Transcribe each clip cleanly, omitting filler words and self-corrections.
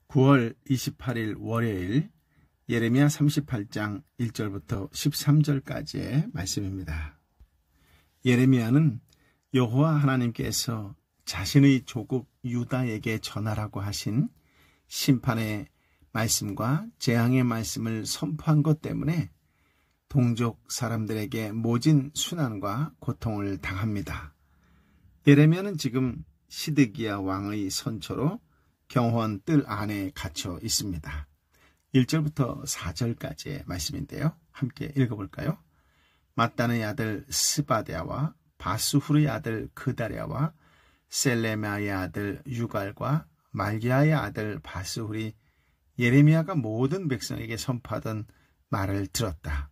9월 28일 월요일 예레미야 38장 1절부터 13절까지의 말씀입니다. 예레미야는 여호와 하나님께서 자신의 조국 유다에게 전하라고 하신 심판의 말씀과 재앙의 말씀을 선포한 것 때문에 동족 사람들에게 모진 순환과 고통을 당합니다. 예레미야는 지금 시드기야 왕의 선처로 경호원 뜰 안에 갇혀 있습니다. 1절부터 4절까지의 말씀인데요. 함께 읽어볼까요? 마따의 아들 스바랴와 바스후르의 아들 그다랴와 셀레마의 아들 유갈과 말기야의 아들 바스훌이 예레미야가 모든 백성에게 선포하던 말을 들었다.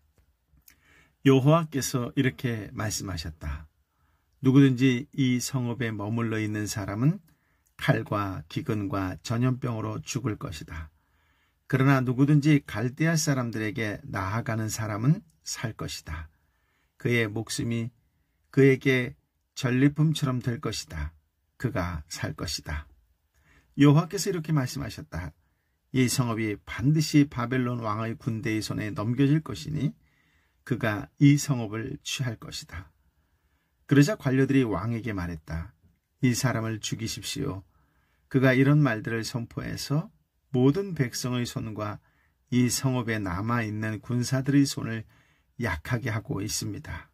여호와께서 이렇게 말씀하셨다. 누구든지 이 성읍에 머물러 있는 사람은 칼과 기근과 전염병으로 죽을 것이다. 그러나 누구든지 갈대아 사람들에게 나아가는 사람은 살 것이다. 그의 목숨이 그에게 전리품처럼 될 것이다. 그가 살 것이다. 여호와께서 이렇게 말씀하셨다. 이 성읍이 반드시 바벨론 왕의 군대의 손에 넘겨질 것이니 그가 이 성읍을 취할 것이다. 그러자 관료들이 왕에게 말했다. 이 사람을 죽이십시오. 그가 이런 말들을 선포해서 모든 백성의 손과 이 성읍에 남아있는 군사들의 손을 약하게 하고 있습니다.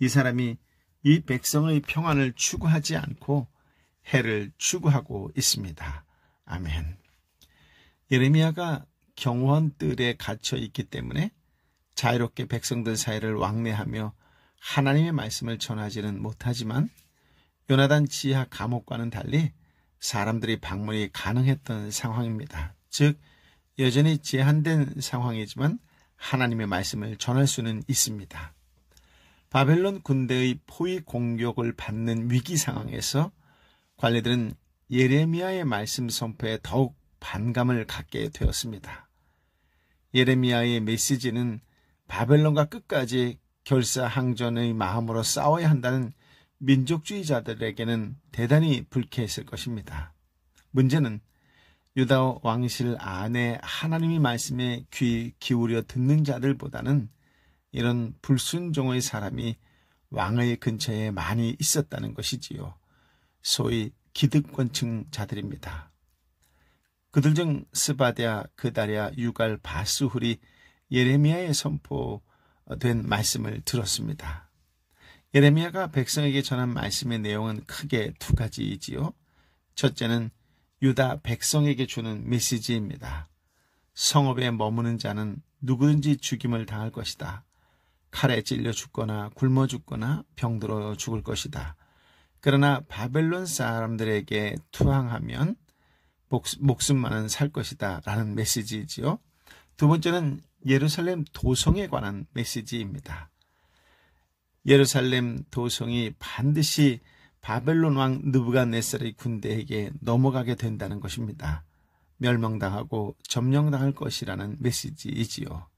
이 사람이 이 백성의 평안을 추구하지 않고 해를 추구하고 있습니다. 아멘. 예레미야가 경호원 뜰에 갇혀 있기 때문에 자유롭게 백성들 사이를 왕래하며 하나님의 말씀을 전하지는 못하지만 요나단 지하 감옥과는 달리 사람들이 방문이 가능했던 상황입니다. 즉 여전히 제한된 상황이지만 하나님의 말씀을 전할 수는 있습니다. 바벨론 군대의 포위 공격을 받는 위기 상황에서 관리들은 예레미야의 말씀 선포에 더욱 반감을 갖게 되었습니다. 예레미야의 메시지는 바벨론과 끝까지 결사항전의 마음으로 싸워야 한다는 민족주의자들에게는 대단히 불쾌했을 것입니다. 문제는 유다 왕실 안에 하나님의 말씀에 귀 기울여 듣는 자들보다는 이런 불순종의 사람이 왕의 근처에 많이 있었다는 것이지요. 소위 기득권층 자들입니다. 그들 중 스바랴, 그다랴, 유갈, 바스훌이 예레미야의 선포된 말씀을 들었습니다. 예레미야가 백성에게 전한 말씀의 내용은 크게 두 가지이지요. 첫째는 유다 백성에게 주는 메시지입니다. 성읍에 머무는 자는 누구든지 죽임을 당할 것이다. 칼에 찔려 죽거나 굶어 죽거나 병들어 죽을 것이다. 그러나 바벨론 사람들에게 투항하면 목숨만은 살 것이다 라는 메시지이지요. 두 번째는 예루살렘 도성에 관한 메시지입니다. 예루살렘 도성이 반드시 바벨론 왕 느부갓네살의 군대에게 넘어가게 된다는 것입니다. 멸망당하고 점령당할 것이라는 메시지이지요.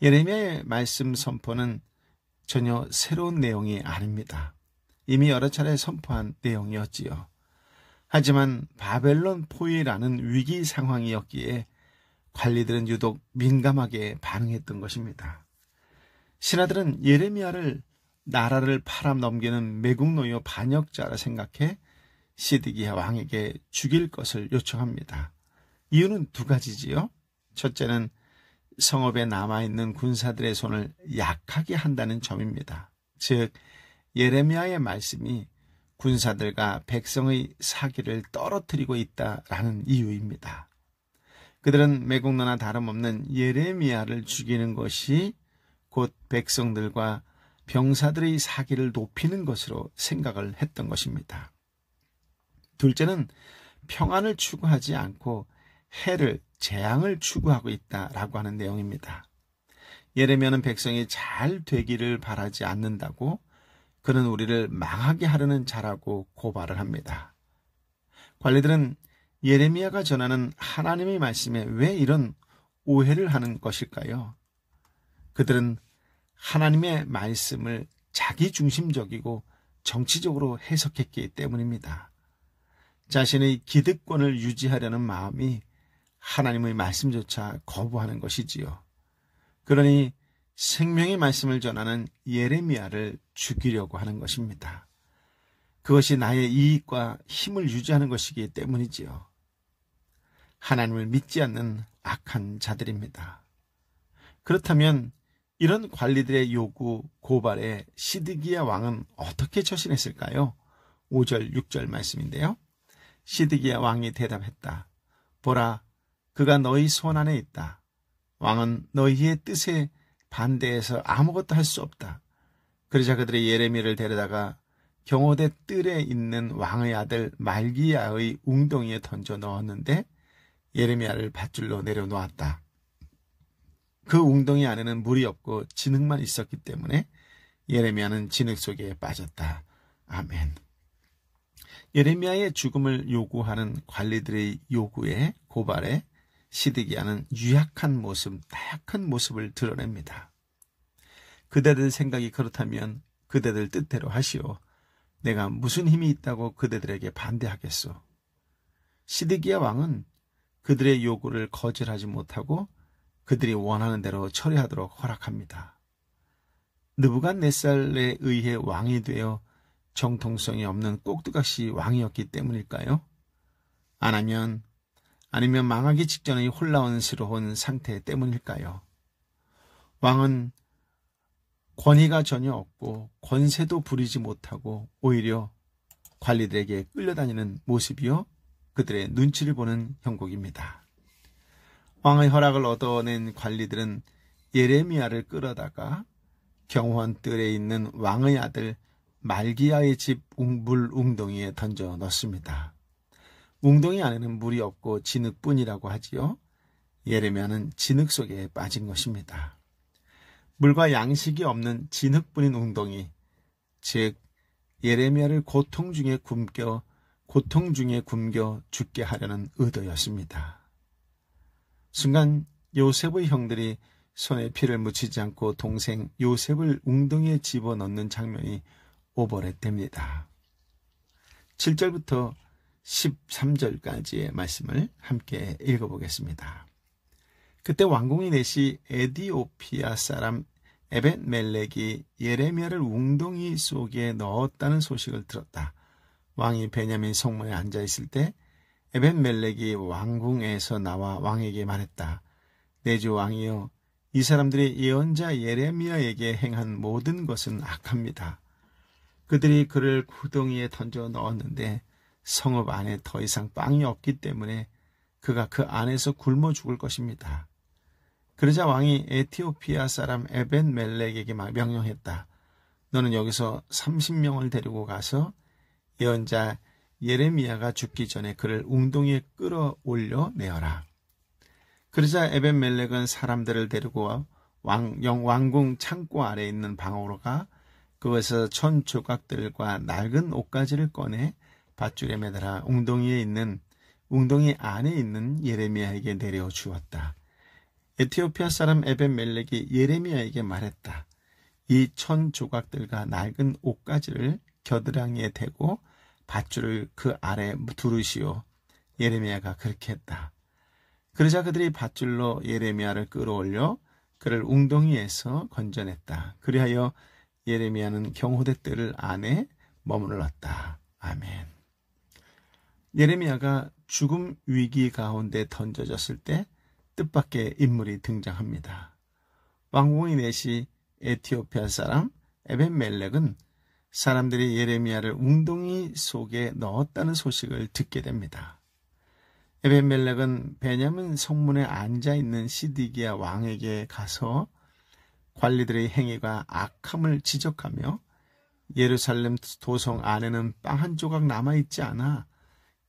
예레미야의 말씀 선포는 전혀 새로운 내용이 아닙니다. 이미 여러 차례 선포한 내용이었지요. 하지만 바벨론 포위라는 위기 상황이었기에 관리들은 유독 민감하게 반응했던 것입니다. 신하들은 예레미야를 나라를 팔아넘기는 매국노요 반역자라 생각해 시드기야 왕에게 죽일 것을 요청합니다. 이유는 두 가지지요. 첫째는 성읍에 남아있는 군사들의 손을 약하게 한다는 점입니다. 즉 예레미야의 말씀이 군사들과 백성의 사기를 떨어뜨리고 있다라는 이유입니다. 그들은 매국노나 다름없는 예레미야를 죽이는 것이 곧 백성들과 병사들의 사기를 높이는 것으로 생각을 했던 것입니다. 둘째는 평안을 추구하지 않고 해를, 재앙을 추구하고 있다라고 하는 내용입니다. 예레미야는 백성이 잘 되기를 바라지 않는다고 그는 우리를 망하게 하려는 자라고 고발을 합니다. 관리들은 예레미야가 전하는 하나님의 말씀에 왜 이런 오해를 하는 것일까요? 그들은 하나님의 말씀을 자기중심적이고 정치적으로 해석했기 때문입니다. 자신의 기득권을 유지하려는 마음이 하나님의 말씀조차 거부하는 것이지요. 그러니 생명의 말씀을 전하는 예레미야를 죽이려고 하는 것입니다. 그것이 나의 이익과 힘을 유지하는 것이기 때문이지요. 하나님을 믿지 않는 악한 자들입니다. 그렇다면 이런 관리들의 요구, 고발에 시드기야 왕은 어떻게 처신했을까요? 5절, 6절 말씀인데요. 시드기야 왕이 대답했다. 보라, 그가 너희 손 안에 있다. 왕은 너희의 뜻에 반대해서 아무것도 할 수 없다. 그러자 그들이 예레미야를 데려다가 경호대 뜰에 있는 왕의 아들 말기야의 웅덩이에 던져 넣었는데 예레미야를 밧줄로 내려놓았다. 그 웅덩이 안에는 물이 없고 진흙만 있었기 때문에 예레미야는 진흙 속에 빠졌다. 아멘. 예레미야의 죽음을 요구하는 관리들의 요구에 고발에 시드기야는 유약한 모습, 나약한 모습을 드러냅니다. 그대들 생각이 그렇다면 그대들 뜻대로 하시오. 내가 무슨 힘이 있다고 그대들에게 반대하겠소. 시드기야 왕은 그들의 요구를 거절하지 못하고 그들이 원하는 대로 처리하도록 허락합니다. 느부갓네살에 의해 왕이 되어 정통성이 없는 꼭두각시 왕이었기 때문일까요? 아니면 망하기 직전의 혼란스러운 상태 때문일까요? 왕은 권위가 전혀 없고 권세도 부리지 못하고 오히려 관리들에게 끌려다니는 모습이요, 그들의 눈치를 보는 형국입니다. 왕의 허락을 얻어낸 관리들은 예레미야를 끌어다가 경호원 뜰에 있는 왕의 아들 말기야의 집 물 웅덩이에 던져 넣습니다. 웅덩이 안에는 물이 없고 진흙뿐이라고 하지요. 예레미야는 진흙 속에 빠진 것입니다. 물과 양식이 없는 진흙뿐인 웅덩이, 즉 예레미야를 고통 중에 굶겨 죽게 하려는 의도였습니다. 순간 요셉의 형들이 손에 피를 묻히지 않고 동생 요셉을 웅덩이에 집어넣는 장면이 오버랩됩니다. 7절부터 13절까지의 말씀을 함께 읽어보겠습니다. 그때 왕궁이 내시 에디오피아 사람 에벳멜렉이 예레미야를 웅덩이 속에 넣었다는 소식을 들었다. 왕이 베냐민 성문에 앉아있을 때 에벳멜렉이 왕궁에서 나와 왕에게 말했다. 내 주 왕이여, 이 사람들이 예언자 예레미야에게 행한 모든 것은 악합니다. 그들이 그를 구덩이에 던져 넣었는데 성읍 안에 더 이상 빵이 없기 때문에 그가 그 안에서 굶어 죽을 것입니다. 그러자 왕이 에티오피아 사람 에벳멜렉에게 명령했다. 너는 여기서 30명을 데리고 가서 예언자 예레미야가 죽기 전에 그를 웅덩이에 끌어올려 내어라. 그러자 에벳멜렉은 사람들을 데리고 왕궁 창고 아래에 있는 방으로 가 그것에서 천 조각들과 낡은 옷가지를 꺼내 밧줄에 매달아 웅덩이 안에 있는 예레미야에게 내려 주었다. 에티오피아 사람 에벳멜렉이 예레미야에게 말했다. 이 천 조각들과 낡은 옷가지를 겨드랑이에 대고 밧줄을 그 아래 두르시오. 예레미야가 그렇게 했다. 그러자 그들이 밧줄로 예레미야를 끌어올려 그를 웅덩이에서 건져냈다. 그리하여 예레미야는 경호대 뜰 안에 머물렀다. 아멘. 예레미야가 죽음 위기 가운데 던져졌을 때 뜻밖의 인물이 등장합니다. 왕궁의 내시 에티오피아 사람 에벳멜렉은 사람들이 예레미야를 웅덩이 속에 넣었다는 소식을 듣게 됩니다. 에벳멜렉은 베냐민 성문에 앉아있는 시드기야 왕에게 가서 관리들의 행위가 악함을 지적하며 예루살렘 도성 안에는 빵 한 조각 남아있지 않아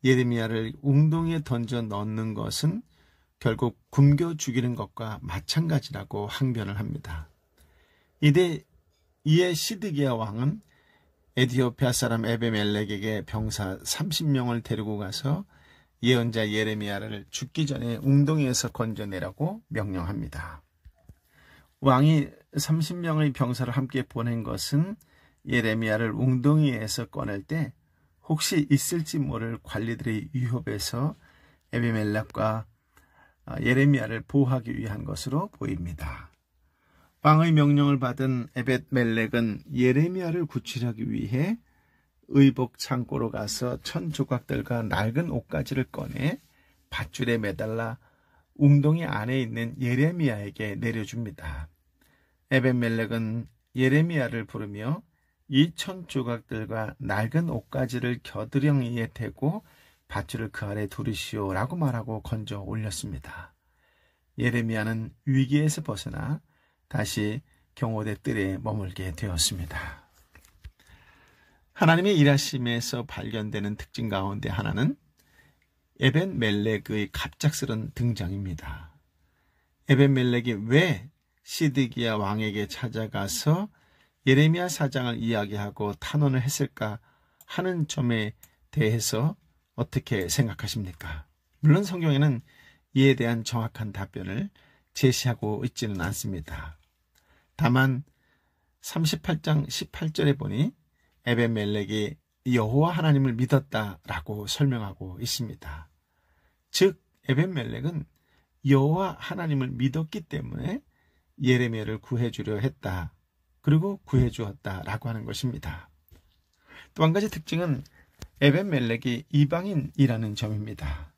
예레미야를 웅덩이에 던져 넣는 것은 결국 굶겨 죽이는 것과 마찬가지라고 항변을 합니다. 이에 시드기야 왕은 에티오피아 사람 에벳멜렉에게 병사 30명을 데리고 가서 예언자 예레미야를 죽기 전에 웅덩이에서 건져내라고 명령합니다. 왕이 30명의 병사를 함께 보낸 것은 예레미야를 웅덩이에서 꺼낼 때 혹시 있을지 모를 관리들의 위협에서 에비멜렉과 예레미야를 보호하기 위한 것으로 보입니다. 왕의 명령을 받은 에벳멜렉은 예레미야를 구출하기 위해 의복 창고로 가서 천 조각들과 낡은 옷가지를 꺼내 밧줄에 매달라 웅덩이 안에 있는 예레미야에게 내려줍니다. 에벳멜렉은 예레미야를 부르며 이 천 조각들과 낡은 옷가지를 겨드랑이에 대고 밧줄을 그 아래 두르시오라고 말하고 건져 올렸습니다. 예레미야는 위기에서 벗어나 다시 경호대 뜰에 머물게 되었습니다. 하나님의 일하심에서 발견되는 특징 가운데 하나는 에벳멜렉의 갑작스런 등장입니다. 에벳멜렉이 왜 시드기야 왕에게 찾아가서 예레미야 사장을 이야기하고 탄원을 했을까 하는 점에 대해서 어떻게 생각하십니까? 물론 성경에는 이에 대한 정확한 답변을 제시하고 있지는 않습니다. 다만 38장 18절에 보니 에벳멜렉이 여호와 하나님을 믿었다라고 설명하고 있습니다. 즉 에벳멜렉은 여호와 하나님을 믿었기 때문에 예레미야를 구해주려 했다. 그리고 구해주었다라고 하는 것입니다. 또 한 가지 특징은 에벳멜렉이 이방인이라는 점입니다.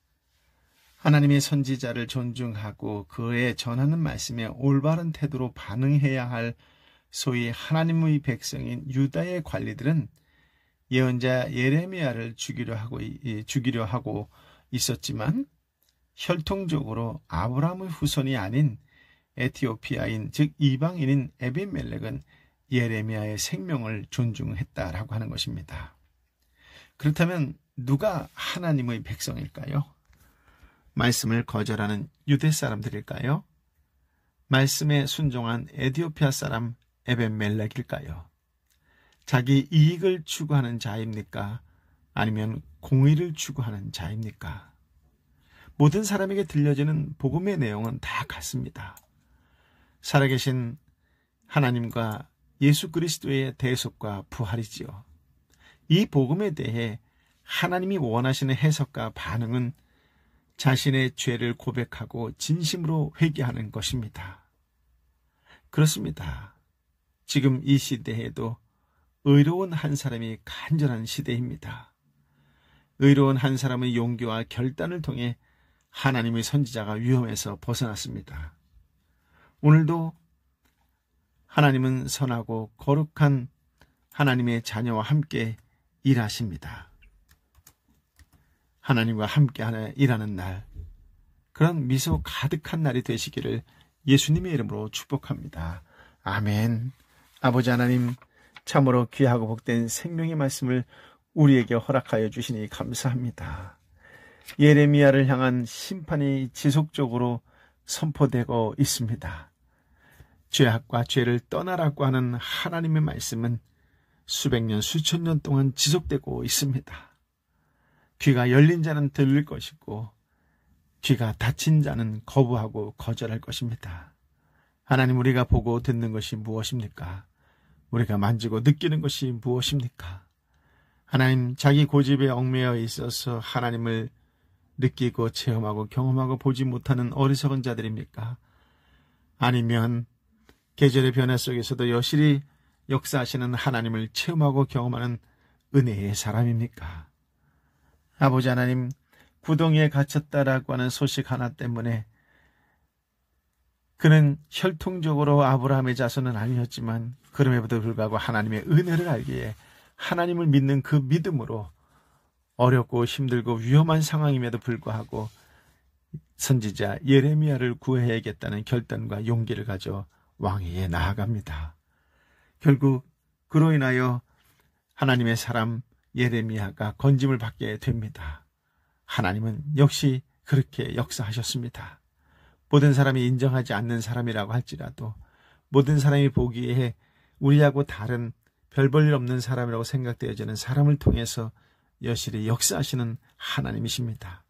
하나님의 선지자를 존중하고 그의 전하는 말씀에 올바른 태도로 반응해야 할 소위 하나님의 백성인 유다의 관리들은 예언자 예레미야를 죽이려 하고 있었지만 혈통적으로 아브라함의 후손이 아닌 에티오피아인 즉 이방인인 에벳멜렉은 예레미야의 생명을 존중했다라고 하는 것입니다. 그렇다면 누가 하나님의 백성일까요? 말씀을 거절하는 유대 사람들일까요? 말씀에 순종한 에티오피아 사람 에벳멜렉일까요? 자기 이익을 추구하는 자입니까? 아니면 공의를 추구하는 자입니까? 모든 사람에게 들려지는 복음의 내용은 다 같습니다. 살아계신 하나님과 예수 그리스도의 대속과 부활이지요. 이 복음에 대해 하나님이 원하시는 해석과 반응은 자신의 죄를 고백하고 진심으로 회개하는 것입니다. 그렇습니다. 지금 이 시대에도 의로운 한 사람이 간절한 시대입니다. 의로운 한 사람의 용기와 결단을 통해 하나님의 선지자가 위험에서 벗어났습니다. 오늘도 하나님은 선하고 거룩한 하나님의 자녀와 함께 일하십니다. 하나님과 함께 일하는 날, 그런 미소 가득한 날이 되시기를 예수님의 이름으로 축복합니다. 아멘. 아버지 하나님, 참으로 귀하고 복된 생명의 말씀을 우리에게 허락하여 주시니 감사합니다. 예레미야를 향한 심판이 지속적으로 선포되고 있습니다. 죄악과 죄를 떠나라고 하는 하나님의 말씀은 수백 년, 수천 년 동안 지속되고 있습니다. 귀가 열린 자는 들을 것이고 귀가 닫힌 자는 거부하고 거절할 것입니다. 하나님, 우리가 보고 듣는 것이 무엇입니까? 우리가 만지고 느끼는 것이 무엇입니까? 하나님, 자기 고집에 얽매여 있어서 하나님을 느끼고 체험하고 경험하고 보지 못하는 어리석은 자들입니까? 아니면 계절의 변화 속에서도 여실히 역사하시는 하나님을 체험하고 경험하는 은혜의 사람입니까? 아버지 하나님, 구덩이에 갇혔다라고 하는 소식 하나 때문에 그는 혈통적으로 아브라함의 자손은 아니었지만 그럼에도 불구하고 하나님의 은혜를 알기에 하나님을 믿는 그 믿음으로 어렵고 힘들고 위험한 상황임에도 불구하고 선지자 예레미야를 구해야겠다는 결단과 용기를 가져 왕위에 나아갑니다. 결국 그로 인하여 하나님의 사람 예레미야가 건짐을 받게 됩니다. 하나님은 역시 그렇게 역사하셨습니다. 모든 사람이 인정하지 않는 사람이라고 할지라도 모든 사람이 보기에 우리하고 다른 별 볼 일 없는 사람이라고 생각되어지는 사람을 통해서 여실히 역사하시는 하나님이십니다.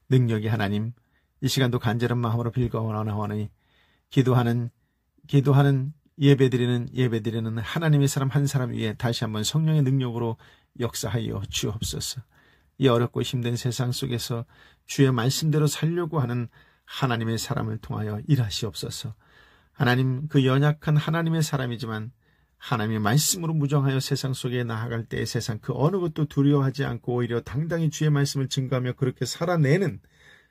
능력의 하나님, 이 시간도 간절한 마음으로 빌거원하오니 기도하는 예배드리는 하나님의 사람 한 사람 위에 다시 한번 성령의 능력으로 역사하여 주옵소서. 이 어렵고 힘든 세상 속에서 주의 말씀대로 살려고 하는 하나님의 사람을 통하여 일하시옵소서. 하나님, 그 연약한 하나님의 사람이지만 하나님의 말씀으로 무정하여 세상 속에 나아갈 때의 세상 그 어느 것도 두려워하지 않고 오히려 당당히 주의 말씀을 증거하며 그렇게 살아내는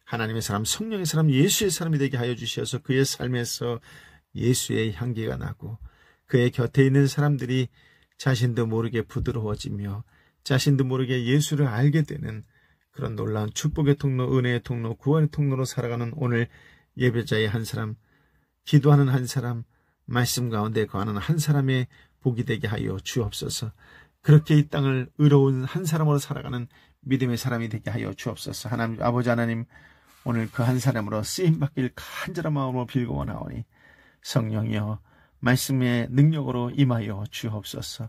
하나님의 사람, 성령의 사람, 예수의 사람이 되게 하여 주시어서 그의 삶에서 예수의 향기가 나고 그의 곁에 있는 사람들이 자신도 모르게 부드러워지며 자신도 모르게 예수를 알게 되는 그런 놀라운 축복의 통로, 은혜의 통로, 구원의 통로로 살아가는 오늘 예배자의 한 사람, 기도하는 한 사람, 말씀 가운데 거하는 한 사람의 복이 되게 하여 주옵소서. 그렇게 이 땅을 의로운 한 사람으로 살아가는 믿음의 사람이 되게 하여 주옵소서. 하나님, 아버지 하나님, 오늘 그 한 사람으로 쓰임받길 간절한 마음으로 빌고 원하오니 성령이여 말씀의 능력으로 임하여 주옵소서.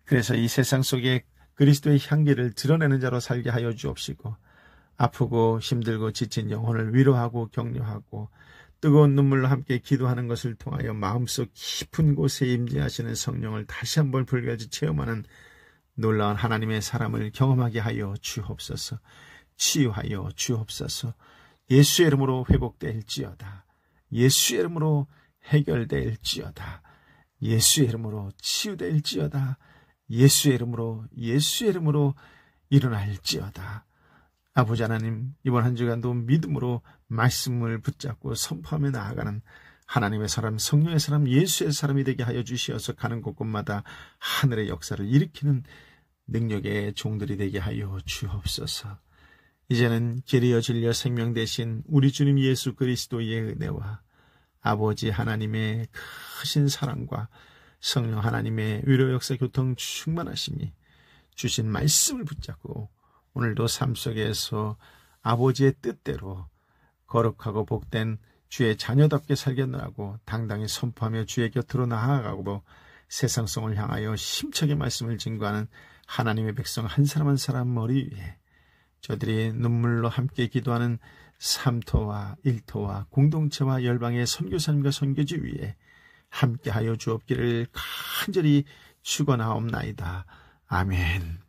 그래서 이 세상 속에 그리스도의 향기를 드러내는 자로 살게 하여 주옵시고 아프고 힘들고 지친 영혼을 위로하고 격려하고 뜨거운 눈물로 함께 기도하는 것을 통하여 마음속 깊은 곳에 임재하시는 성령을 다시 한번 불같이 체험하는 놀라운 하나님의 사람을 경험하게 하여 주옵소서. 치유하여 주옵소서. 예수의 이름으로 회복될지어다. 예수의 이름으로 해결될지어다. 예수의 이름으로 치유될지어다. 예수의 이름으로 일어날지어다. 아버지 하나님, 이번 한 주간도 믿음으로 말씀을 붙잡고 선포하며 나아가는 하나님의 사람, 성령의 사람, 예수의 사람이 되게 하여 주시어서 가는 곳곳마다 하늘의 역사를 일으키는 능력의 종들이 되게 하여 주옵소서. 이제는 길이여 진리여 생명 되신 우리 주님 예수 그리스도의 은혜와 아버지 하나님의 크신 사랑과 성령 하나님의 위로 역사 교통 충만하심이 주신 말씀을 붙잡고 오늘도 삶 속에서 아버지의 뜻대로 거룩하고 복된 주의 자녀답게 살겠노라고 당당히 선포하며 주의 곁으로 나아가고 세상성을 향하여 힘차게 말씀을 증거하는 하나님의 백성 한 사람 한 사람 머리 위에 저들이 눈물로 함께 기도하는 삼토와 일토와 공동체와 열방의 선교사님과 선교지 위에 함께하여 주옵기를 간절히 축원하옵나이다. 아멘.